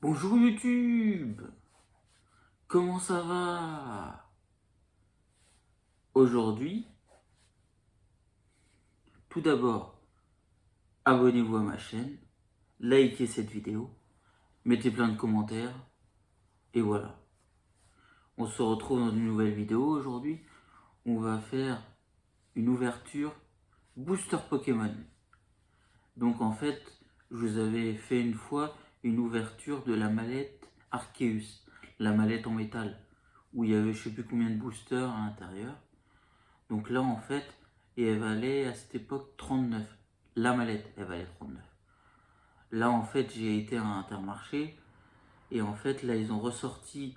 Bonjour YouTube, comment ça va? Aujourd'hui, tout d'abord, abonnez-vous à ma chaîne, likez cette vidéo, mettez plein de commentaires, et voilà. On se retrouve dans une nouvelle vidéo aujourd'hui. On va faire une ouverture booster Pokémon. Donc en fait, je vous avais fait une fois une ouverture de la mallette Arceus, la mallette en métal, où il y avait je sais plus combien de boosters à l'intérieur. Donc là en fait, et elle valait à cette époque 39. La mallette, elle valait 39. Là en fait, j'ai été à Intermarché, et en fait là ils ont ressorti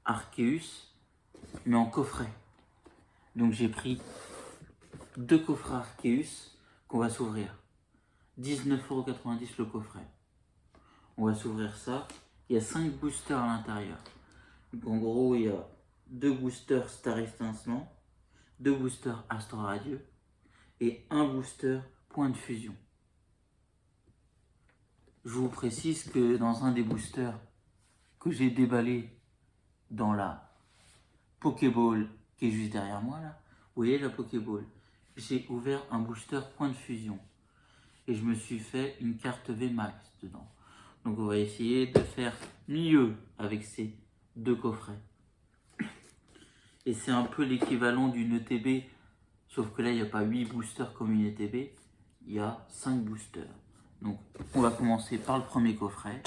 Arceus, mais en coffret. Donc j'ai pris 2 coffrets Arceus qu'on va s'ouvrir. 19,90€ le coffret. On va s'ouvrir ça. Il y a 5 boosters à l'intérieur. Donc en gros, il y a 2 boosters Star Étincelant, 2 boosters Astre Radieux et 1 booster Point de Fusion. Je vous précise que dans un des boosters que j'ai déballé dans la Pokéball qui est juste derrière moi là, vous voyez la Pokéball, j'ai ouvert un booster Point de Fusion et je me suis fait une carte VMAX dedans. Donc on va essayer de faire mieux avec ces 2 coffrets. Et c'est un peu l'équivalent d'une ETB, sauf que là il n'y a pas 8 boosters comme une ETB, il y a 5 boosters. Donc on va commencer par le premier coffret,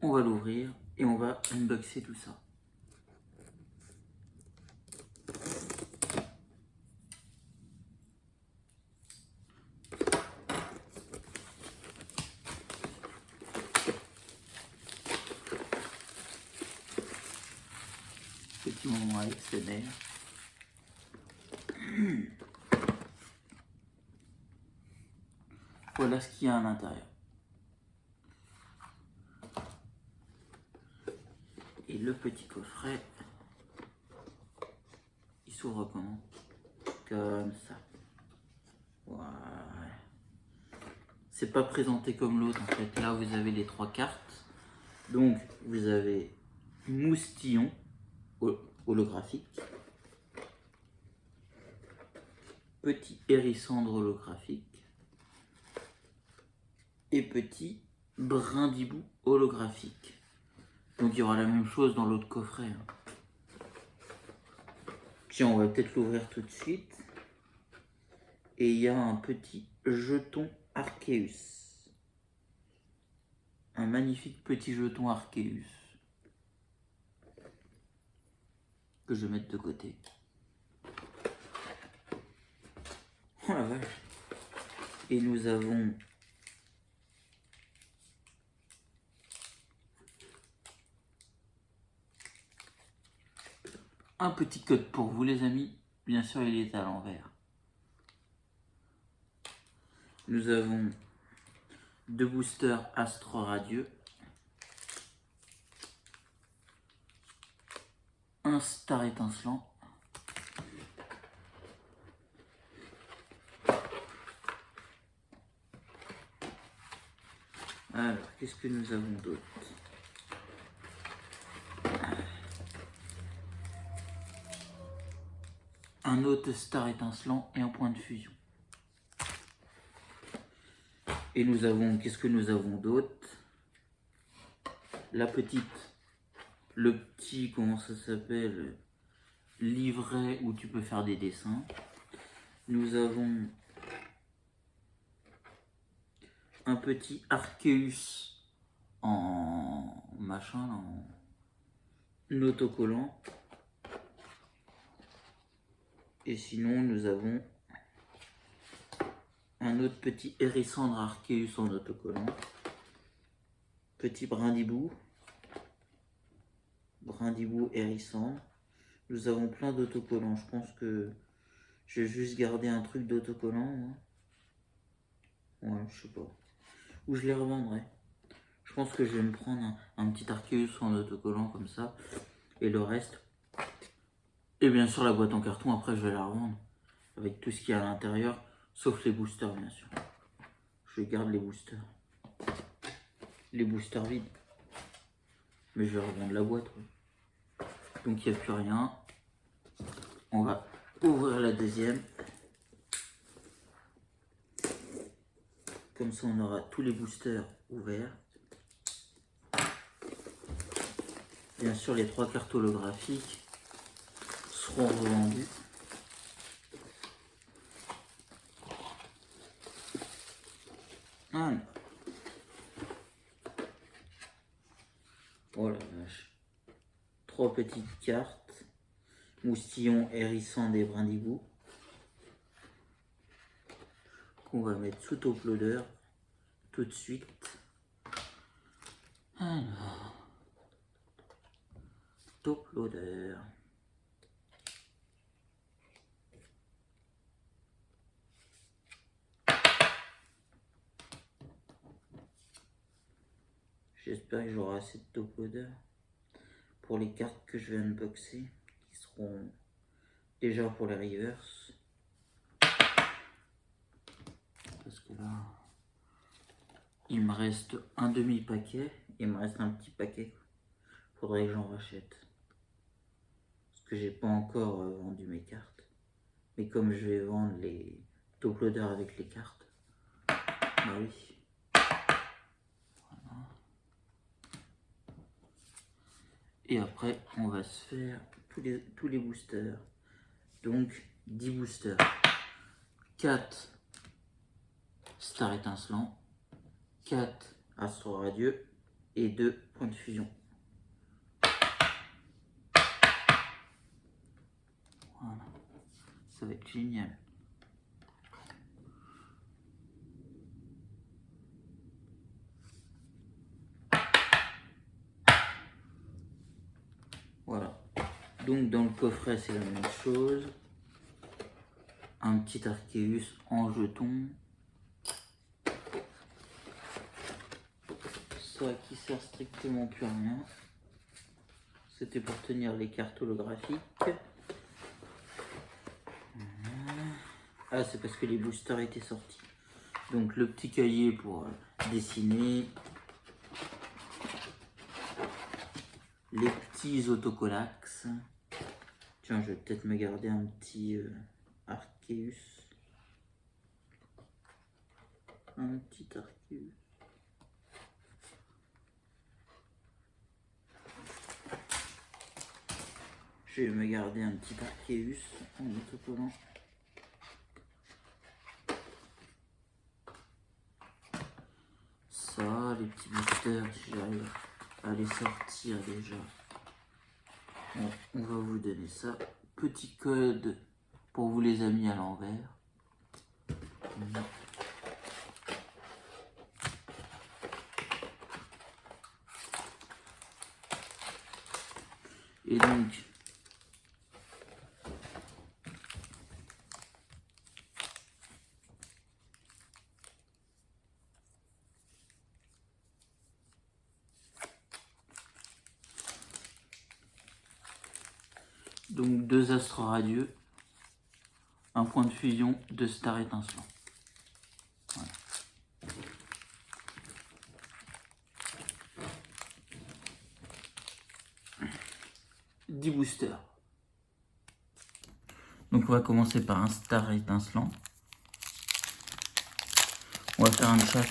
on va l'ouvrir et on va unboxer tout ça. Petit moment ASMR. Voilà ce qu'il y a à l'intérieur. Et le petit coffret, il s'ouvre comment? Comme ça. Voilà. C'est pas présenté comme l'autre en fait. Là vous avez les 3 cartes. Donc vous avez Moustillon holographique, petit Hérissandre holographique et petit Brindibou holographique. Donc il y aura la même chose dans l'autre coffret. Tiens, on va peut-être l'ouvrir tout de suite. Et il y a un petit jeton Arceus. Un magnifique petit jeton Arceus. Que je vais mettre de côté. Oh la vache. Et nous avons un petit code pour vous les amis. Bien sûr il est à l'envers. Nous avons 2 boosters Astre Radieux. Un Star Étincelant. Alors, qu'est-ce que nous avons d'autre? Un autre Star Étincelant et un Point de Fusion. Et nous avons, qu'est-ce que nous avons d'autre? La petite, le petit, comment ça s'appelle? Livret où tu peux faire des dessins. Nous avons un petit Arceus en machin, en autocollant. Et sinon, nous avons un autre petit Hérissandre Arceus en autocollant. Petit Brindibou. Brindibou Hérissandre. Nous avons plein d'autocollants. Je pense que je vais juste garder un truc d'autocollant. Ouais, je sais pas. Ou je les revendrai. Je pense que je vais me prendre un petit Arceus en autocollant comme ça. Et le reste. Et bien sûr la boîte en carton, après je vais la revendre. Avec tout ce qu'il y a à l'intérieur. Sauf les boosters bien sûr. Je garde les boosters. Les boosters vides. Mais je vais revendre la boîte. Ouais. Donc il n'y a plus rien. On va ouvrir la deuxième. Comme ça on aura tous les boosters ouverts. Bien sûr les 3 cartes holographiques seront revendues. Voilà. Oh la vache. 3 petites cartes. Moustillon hérissant des brindilles qu'on va mettre sous top loader tout de suite. Alors, top loader. J'espère que j'aurai assez de top loader pour les cartes que je vais unboxer, qui seront déjà pour les reverse. Parce que là, il me reste un demi-paquet, il me reste un petit paquet. Faudrait que j'en rachète. Parce que j'ai pas encore vendu mes cartes. Mais comme je vais vendre les top loaders avec les cartes, bah oui. Voilà. Et après, on va se faire tous les boosters. Donc, 10 boosters. 4 Star étincelant, 4 Astro radieux et 2 points de fusion. Voilà, ça va être génial. Voilà, donc dans le coffret c'est la même chose. Un petit Arceus en jeton. Ça qui sert strictement plus à rien. C'était pour tenir les cartes holographiques. Ah, c'est parce que les boosters étaient sortis. Donc le petit cahier pour dessiner. Les petits autocollax. Tiens, je vais peut-être me garder un petit Arceus. Un petit Arceus. Je vais me garder un petit Arceus en autocollant. Ça, les petits boosters, si j'arrive à les sortir déjà. Bon, on va vous donner ça. Petit code pour vous les amis à l'envers. Et donc 2 astres radieux, un point de fusion, 2 stars étincelants. Voilà. Dix boosters. Donc on va commencer par un star étincelant. On va faire un chat.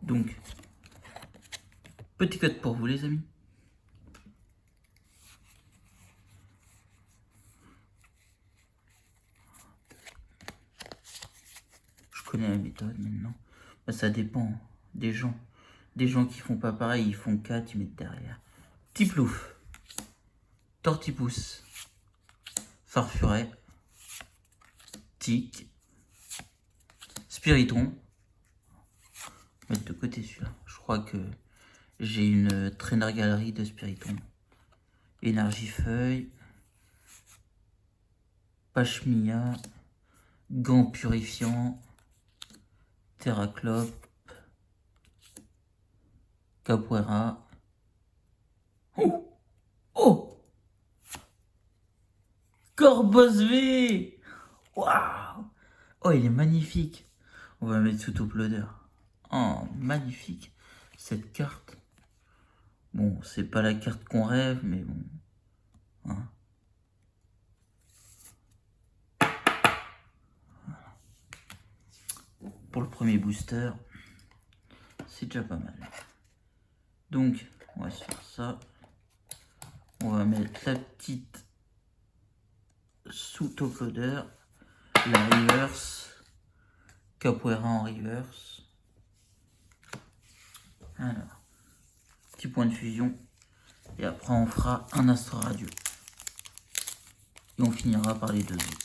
Donc, petit code pour vous les amis. Je connais la méthode maintenant. Bah, ça dépend des gens. Des gens qui font pas pareil, ils font 4, ils mettent derrière. Petit plouf, tortipousse, farfuret, tic, spiriton. Mettre de côté celui-là. Je crois que j'ai une traîneur galerie de spiriton. Énergifeuille, pashmia, gants purifiants, terraclope, capoeira. Oh, oh, Corbos V. Waouh. Oh, il est magnifique. On va mettre sous top loader. Oh, magnifique cette carte. Bon, c'est pas la carte qu'on rêve, mais bon. Hein. Pour le premier booster, c'est déjà pas mal. Donc, on va se faire ça. On va mettre la petite sous top loader, la reverse, Capoeira en reverse. Alors, petit point de fusion. Et après, on fera un Astro Radio. Et on finira par les deux autres.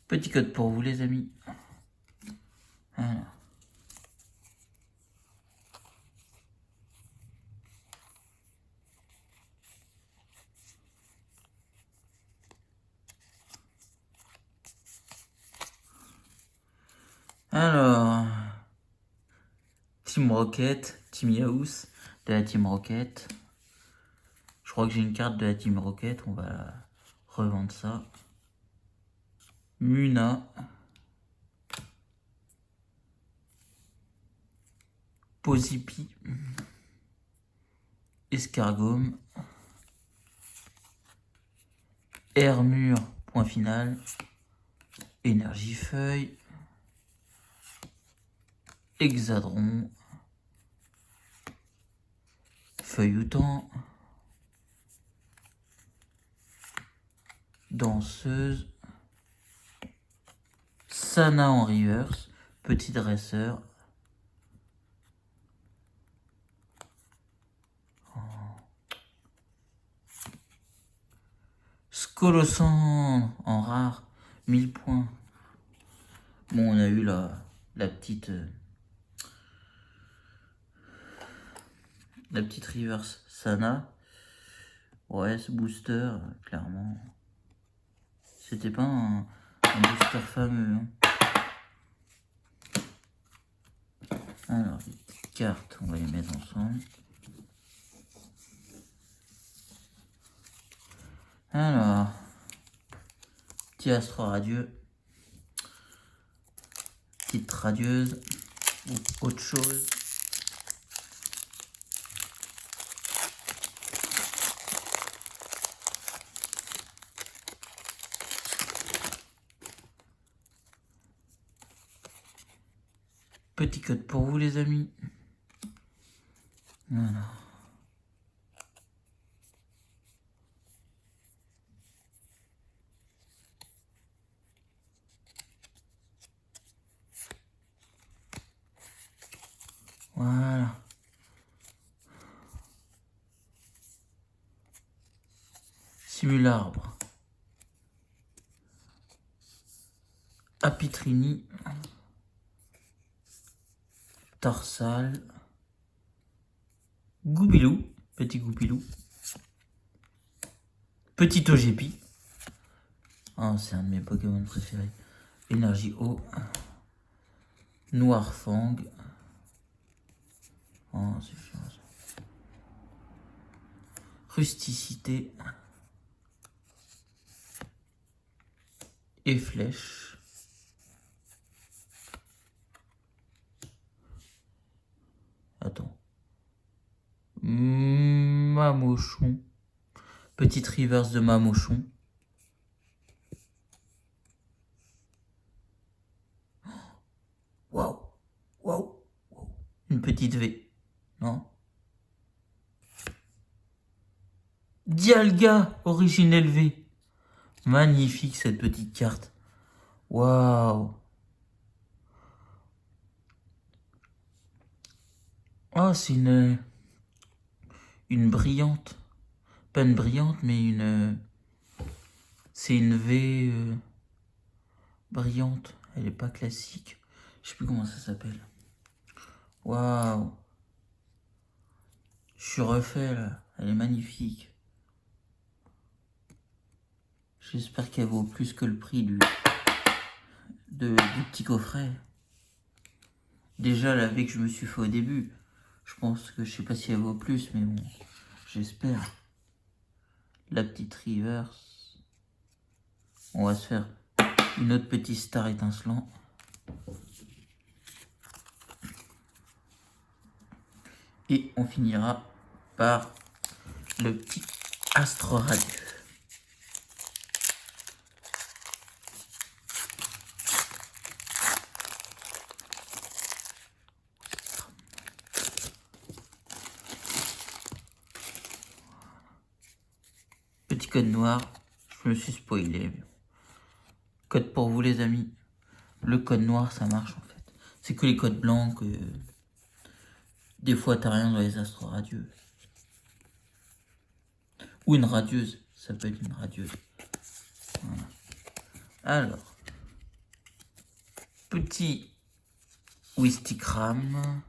Petit code pour vous les amis. Alors, Team Rocket, Team Yaous, de la Team Rocket. Je crois que j'ai une carte de la Team Rocket, on va revendre ça. Muna. Posipi. Escargome. Hermure, point final. Énergifeuille. Hexadron. Feuilleton. Danseuse. Sana en reverse. Petit dresseur. Scolosan en rare. 1000 points. Bon, on a eu la petite... la petite reverse Sana. Ouais, ce booster, clairement, c'était pas un booster fameux. Hein. Alors, les petites cartes, on va les mettre ensemble. Alors, petit Astro Radieux. Petite radieuse. Ou autre chose. Petit code pour vous les amis. Voilà. Voilà. Simularbre. Apitrini. Torsal. Goubilou. Petit Goupilou. Petit Togepi. Oh, c'est un de mes Pokémon préférés. Énergie eau. Noirfang. Oh, c'est chiant ça. Rusticité. Et flèche. Attends. Mamochon. Petite reverse de Mamochon. Waouh. Waouh. Une petite V. Non? Dialga, origine élevée. Magnifique cette petite carte. Waouh. Oh, c'est une brillante. Pas une brillante, mais une... c'est une V brillante. Elle est pas classique. Je sais plus comment ça s'appelle. Waouh. Je suis refait là. Elle est magnifique. J'espère qu'elle vaut plus que le prix du petit coffret. Déjà, la V que je me suis fait au début, je pense que je sais pas si elle vaut plus, mais bon, j'espère. La petite reverse. On va se faire une autre petite star étincelant. Et on finira par le petit astre radieux. Petit code noir, je me suis spoilé. Code pour vous les amis. Le code noir ça marche en fait. C'est que les codes blancs que des fois t'as rien dans les astres radieux. Ou une radieuse, ça peut être une radieuse. Voilà. Alors, petit Wistikram,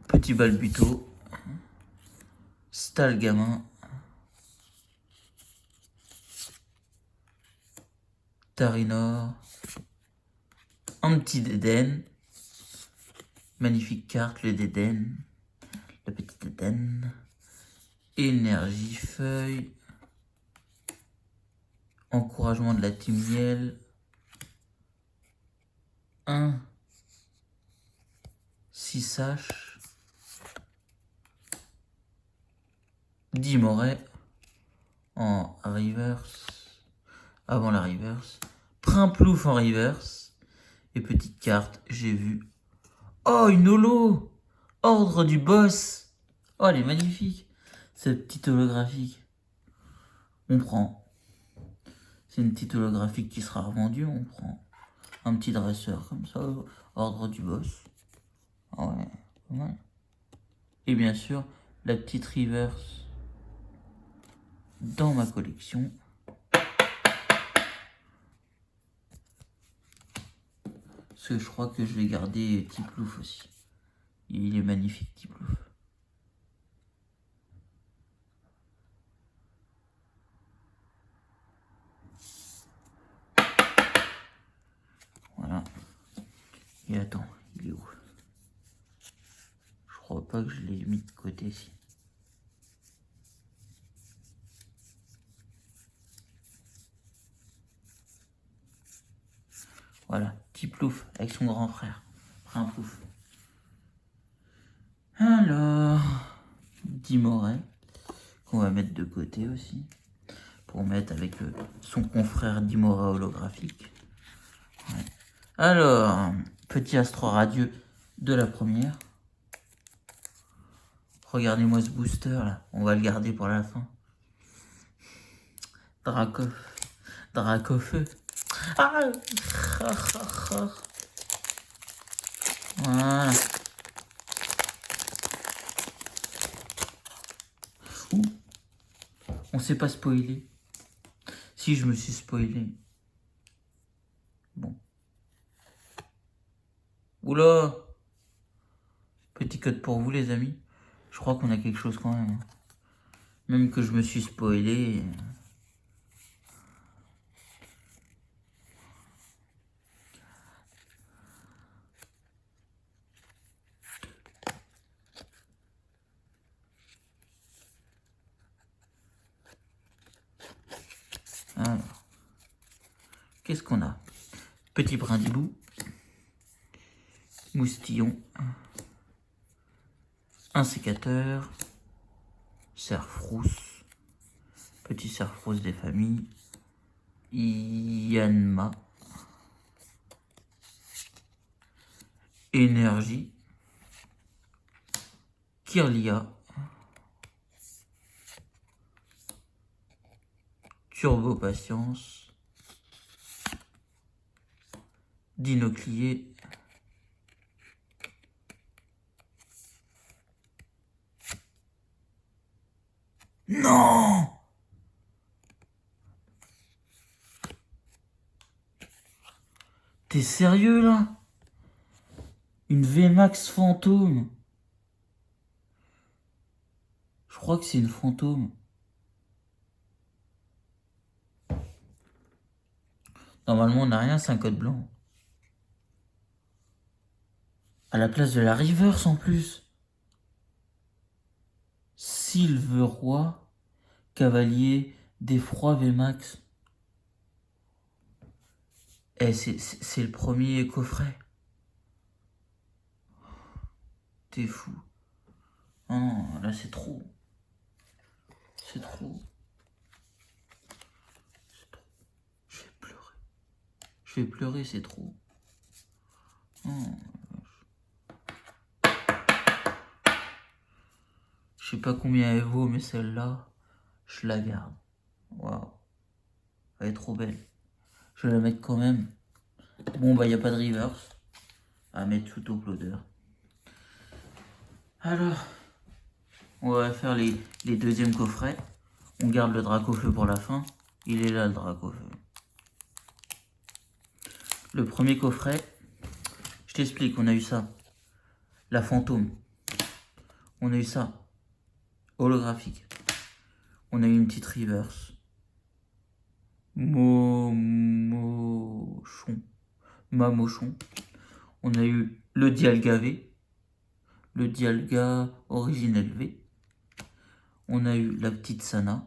petit Balbuto, Stalgamin, Tarinor, un petit Dédenne, magnifique carte, le Dédenne, le petit Dédenne, énergie feuille, encouragement de la team miel, 1 6H, 10 Moret en reverse, avant la reverse, Primplouf en reverse, et petite carte, j'ai vu. Oh, une holo! Ordre du boss! Oh, elle est magnifique! Cette petite holographique. On prend. C'est une petite holographique qui sera revendue, on prend. Un petit dresseur comme ça, ordre du boss. Ouais, ouais. Et bien sûr, la petite reverse dans ma collection. Parce que je crois que je vais garder Tiplouf aussi. Il est magnifique, Tiplouf. Voilà. Et attends, il est où? Je crois pas que je l'ai mis de côté ici. Voilà, Tiplouf avec son grand frère. Primplouf. Alors, 10 Moret qu'on va mettre de côté aussi. Pour mettre avec son confrère Dimora holographique. Ouais. Alors, petit astro radieux de la première. Regardez-moi ce booster là, on va le garder pour la fin. Dracofeu. Ah, voilà. Ouh. On s'est pas spoilé. Si, je me suis spoilé. Bon. Oula. Petit code pour vous les amis. Je crois qu'on a quelque chose quand même. Même que je me suis spoilé. Alors. Qu'est-ce qu'on a? Petit brindibou. Moustillon. Un sécateur. Cerf-rousse. Petit cerf-rousse des familles. Yanma. Énergie. Kirlia. Turbo Patience. Dinoclier. Non! T'es sérieux là? Une VMAX fantôme? Je crois que c'est une fantôme. Normalement on n'a rien, c'est un code blanc. À la place de la reverse en plus. Sylve Roi, Cavalier, D'Effroi, VMAX. Eh, c'est le premier coffret. T'es fou. Oh non, là c'est trop. C'est trop. C'est trop. Je vais pleurer. Je vais pleurer, c'est trop. Oh. Je sais pas combien elle vaut, mais celle-là, je la garde. Waouh. Elle est trop belle. Je vais la mettre quand même. Bon, bah, il n'y a pas de reverse à mettre sous top-loader. Alors, on va faire les deuxièmes coffrets. On garde le Dracofeu pour la fin. Il est là, le Dracofeu. Le premier coffret, je t'explique, on a eu ça. La fantôme. On a eu ça. Holographique. On a eu une petite reverse. Mamochon. On a eu le Dialga V. Le Dialga originel V. On a eu la petite Sana.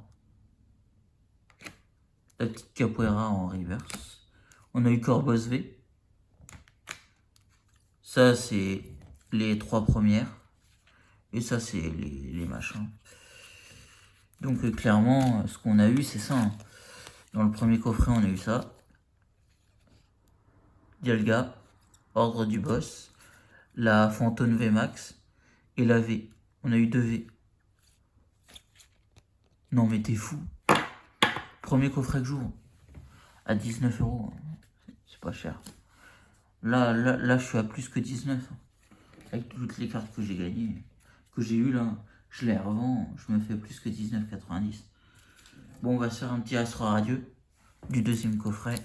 La petite Capoeira en reverse. On a eu Corboss V. Ça, c'est les 3 premières. Et ça, c'est les machins. Donc, clairement, ce qu'on a eu, c'est ça. Hein. Dans le premier coffret, on a eu ça. Dialga, Ordre du Boss. La Fantôme VMAX. Et la V. On a eu 2 V. Non, mais t'es fou. Premier coffret que j'ouvre. À 19 €. C'est pas cher. Là, je suis à plus que 19. Avec toutes les cartes que j'ai gagnées. Que j'ai eues là. Je les revends. Je me fais plus que 19,90. Bon, on va se faire un petit Astro Radieux. Du deuxième coffret.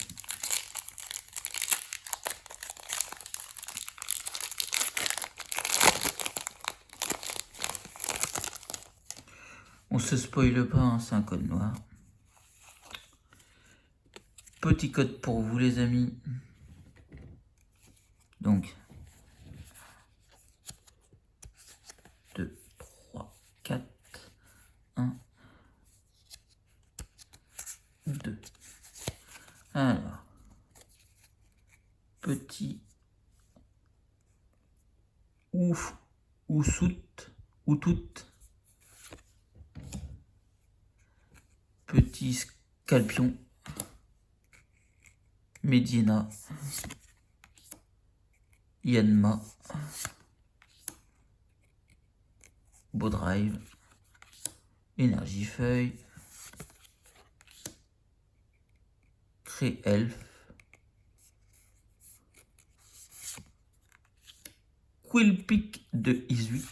On se spoile pas, hein, c'est un code noir. Petit code pour vous les amis. Donc 2, 3, 4, 1, 2. Alors, petit ouf, ou soute, ou toute. Petit Scalpion. Medina. Yanma. Beau Drive. Énergie Feuille. Cré Elf. Quillpick de Isui.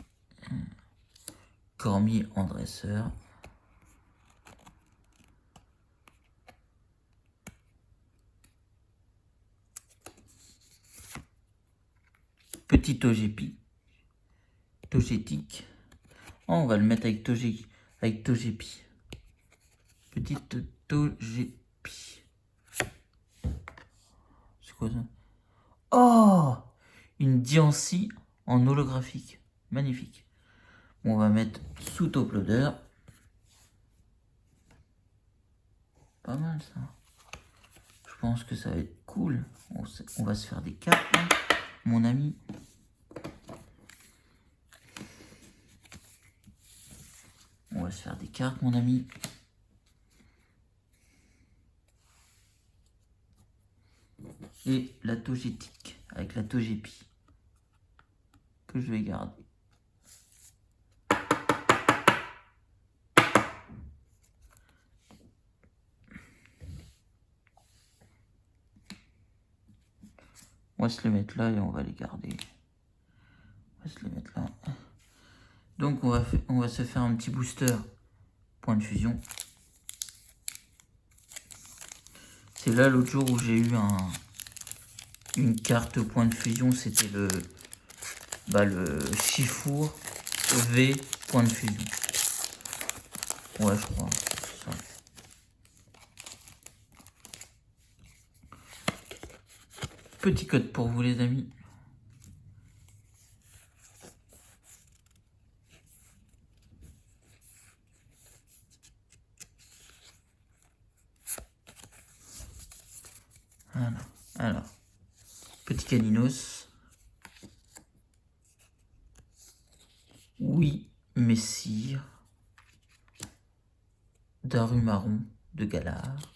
Cormier en dresseur. Petit Togepi. Togetic. Oh, on va le mettre avec Togepi. Petite Togepi. C'est quoi ça? Oh, une Diancie en holographique. Magnifique. Bon, on va mettre sous top loader. Pas mal ça. Je pense que ça va être cool. On va se faire des cartes, hein, mon ami. On va se faire des cartes, mon ami. Et la Togetic avec la Togepi que je vais garder. On va se les mettre là et on va les garder. On va se les mettre là. Donc on va se faire un petit booster point de fusion. C'est là l'autre jour où j'ai eu une carte point de fusion, c'était le Chifour V point de fusion. Ouais, je crois. Ça. Petit code pour vous les amis. Voilà. Alors, petit caninos. Oui, messire. Darumaron de Galard.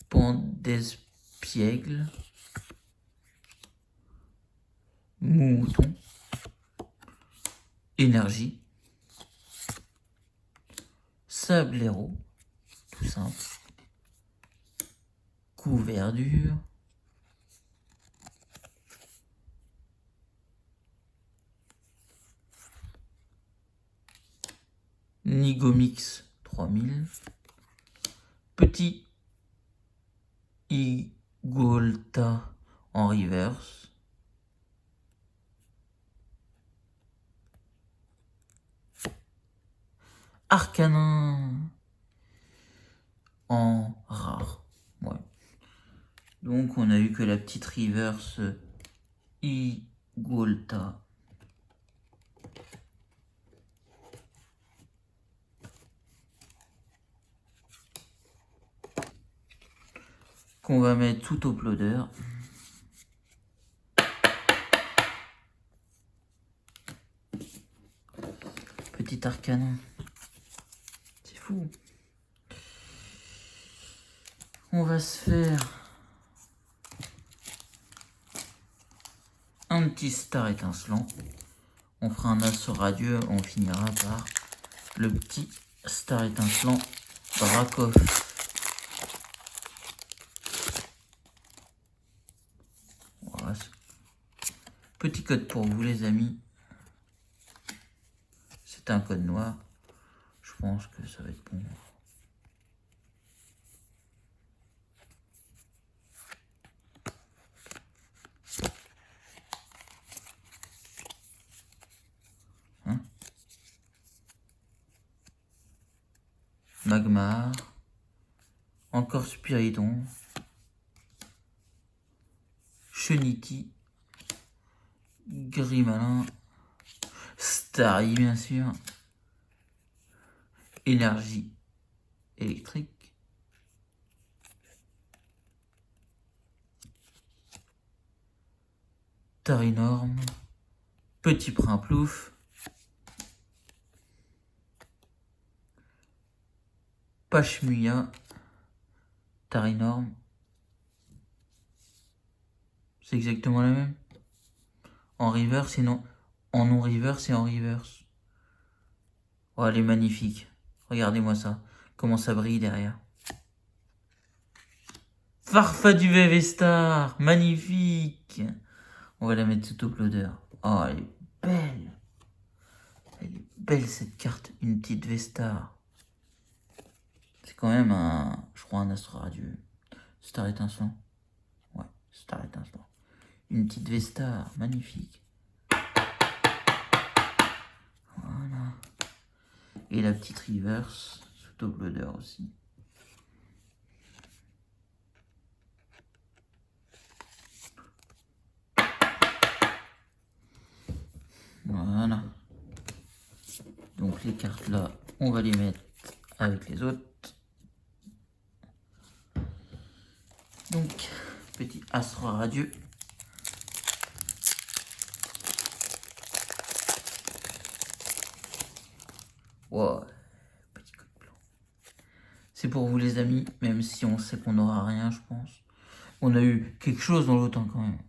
Pandespiègle. Mouton. Énergie. Sablero. Tout simple. Couverture. Nigomix 3000. Petit Igolta en reverse. Arcanin en rare. Ouais. Donc on a eu que la petite reverse Igolta. Qu'on va mettre tout au uploader. Petit arcanin. C'est fou. On va se faire un petit star étincelant. On fera un as radieux. On finira par le petit star étincelant Brakov. Voilà. Petit code pour vous les amis. C'est un code noir. Je pense que ça va être bon. Hein? Magmar. Encore Spiridon. Cheniki. Grimalin. Starry bien sûr. Énergie électrique. Tarinorme. Petit Primplouf. Pachmuya. Tarinorme. C'est exactement la même. En reverse et non. En non-reverse et en reverse. Oh, elle est magnifique. Regardez-moi ça. Comment ça brille derrière. Farfa du Vevestar. Magnifique. On va la mettre tout au uploader. Oh, elle est belle. Elle est belle cette carte. Une petite Vestar. C'est quand même un, je crois, un astre radieux. Star étincelant. Ouais, star étincelant. Une petite Vestar. Magnifique. Voilà. Et la petite reverse. Sous uploader aussi. Voilà. Donc les cartes là, on va les mettre avec les autres. Donc, petit astre radieux. Wow, petit code blanc. C'est pour vous les amis, même si on sait qu'on n'aura rien, je pense. On a eu quelque chose dans l'autre quand même.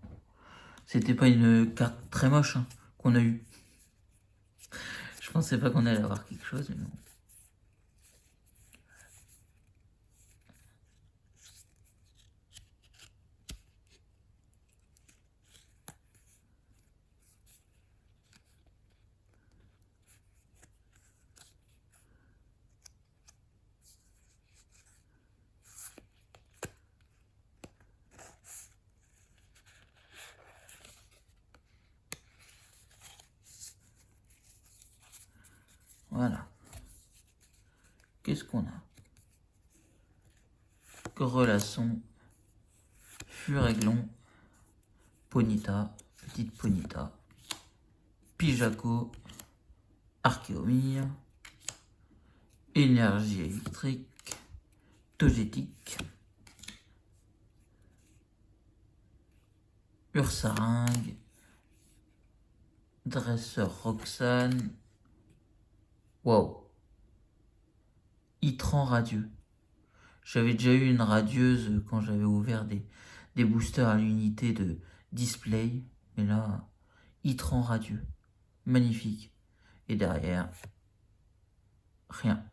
C'était pas une carte très moche hein, qu'on a eu. Je pensais pas qu'on allait avoir quelque chose, mais bon. Voilà. Qu'est-ce qu'on a? Grelasson, Furéglon, Ponita, petite Ponita, Pijaco, Archéomir, Énergie électrique, Togetic, Ursaring, Dresseur Roxane, wow, Itran Radieux. J'avais déjà eu une radieuse quand j'avais ouvert des boosters à l'unité de display, mais là, Itran Radieux, magnifique. Et derrière, rien.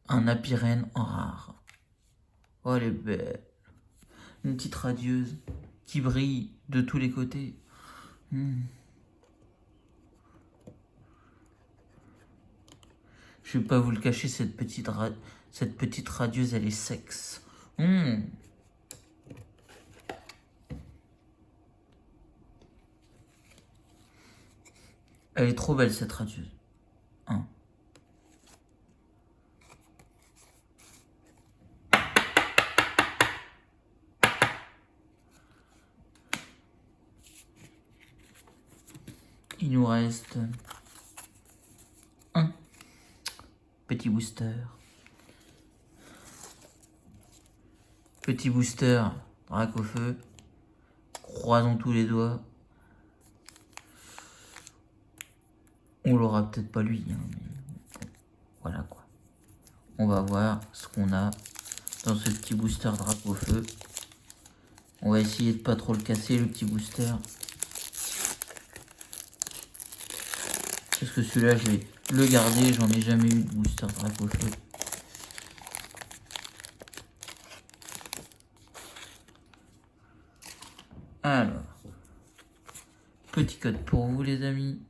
Un Apirène en rare. Oh, elle est belle. Une petite radieuse qui brille de tous les côtés. Je vais pas vous le cacher, cette petite radieuse, elle est sexe. Elle est trop belle, cette radieuse. Il nous reste un petit booster. Petit booster, Dracofeu. Croisons tous les doigts. On l'aura peut-être pas lui, hein, mais voilà quoi. On va voir ce qu'on a dans ce petit booster Dracofeu. On va essayer de pas trop le casser, le petit booster. Parce que celui-là, je vais le garder. J'en ai jamais eu de booster Dracofeu. Alors, petit code pour vous les amis.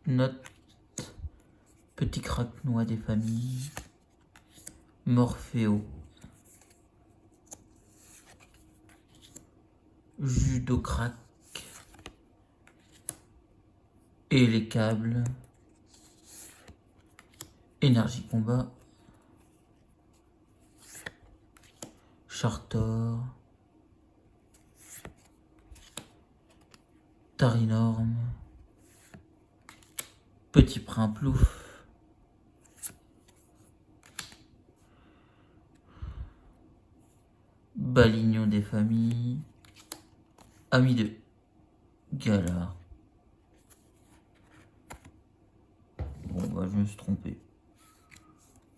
Note, petit craque-noix des familles, Morphéo, Judocrac, et les câbles, Énergie Combat, Chartor, Tarinorm, Petit Primplouf, Balignon des familles, Ami de Galar. Bon bah je me suis trompé.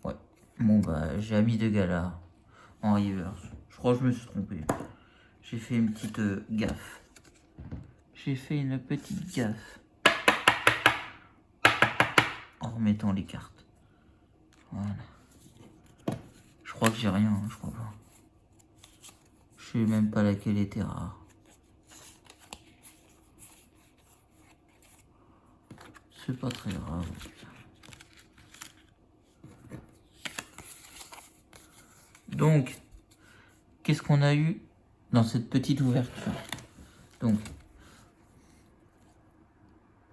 Ouais. Bon bah j'ai Ami de Galar en reverse. Je crois que je me suis trompé. J'ai fait une petite gaffe. J'ai fait une petite gaffe. En remettant les cartes. Voilà. Je crois que j'ai rien, hein, je crois pas. Je sais même pas laquelle était rare. C'est pas très grave. Donc, qu'est-ce qu'on a eu dans cette petite ouverture? Donc,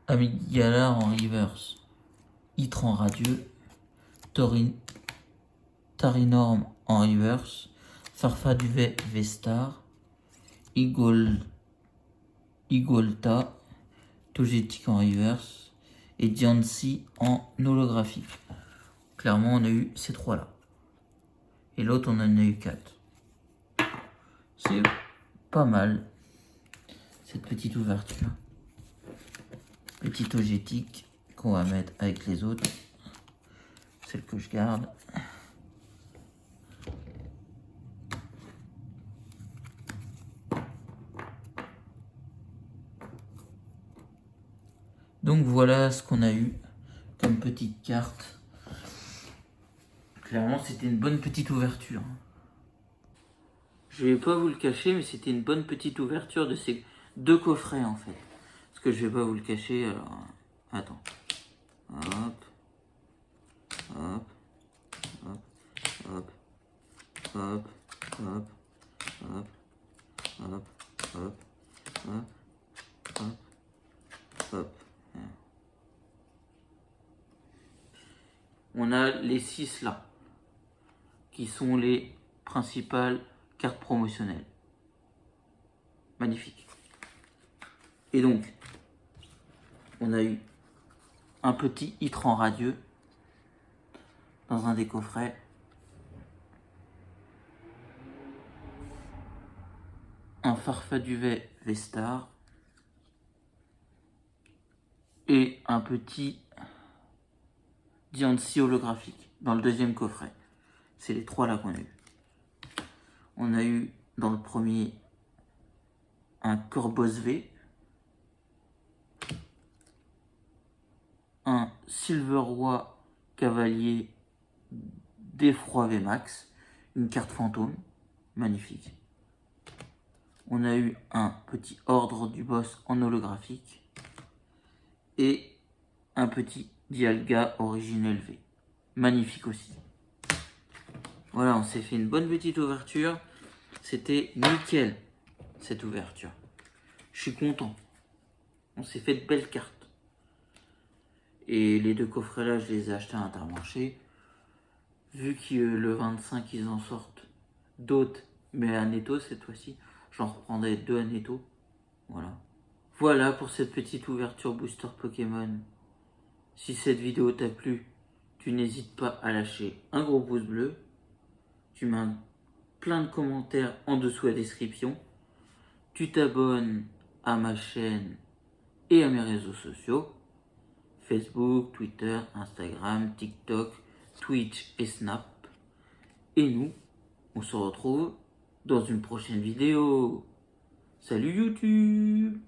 Amygdala en reverse, Itran Radieux, Tarinorm en reverse, Farfaduvet Vestar, Igolta, Togetic en reverse et Diancie en holographique. Clairement, on a eu ces trois-là. Et l'autre, on en a eu 4. C'est pas mal, cette petite ouverture. Petit Togetic qu'on va mettre avec les autres. Celle que je garde. Donc voilà ce qu'on a eu comme petite carte. Clairement, c'était une bonne petite ouverture. Je vais pas vous le cacher, mais c'était une bonne petite ouverture de ces deux coffrets en fait. Parce que je vais pas vous le cacher, alors... Attends. Hop. Hop. Hop. Hop. Hop. Hop. Hop. Hop. Hop. Hop. Hop. Hop. On a les 6 là, qui sont les principales cartes promotionnelles. Magnifique. Et donc, on a eu un petit Itran radieux dans un des coffrets. Un Farfaduvet Vestar. Et un petit Diancie holographique dans le deuxième coffret. C'est les 3 là qu'on a eu. On a eu dans le premier un Corbos V, un Silveroi Cavalier d'Effroi VMAX, une carte fantôme, magnifique. On a eu un petit Ordre du Boss en holographique et un petit Dialga originel V, magnifique aussi. Voilà, on s'est fait une bonne petite ouverture. C'était nickel, cette ouverture. Je suis content. On s'est fait de belles cartes. Et les 2 coffrets là, je les ai achetés à Intermarché. Vu que le 25, ils en sortent d'autres, mais à Netto cette fois-ci, j'en reprendrai 2 à Netto. Voilà. Voilà pour cette petite ouverture booster Pokémon. Si cette vidéo t'a plu, tu n'hésites pas à lâcher un gros pouce bleu. Tu mets plein de commentaires en dessous à la description. Tu t'abonnes à ma chaîne et à mes réseaux sociaux. Facebook, Twitter, Instagram, TikTok, Twitch et Snap. Et nous, on se retrouve dans une prochaine vidéo. Salut YouTube!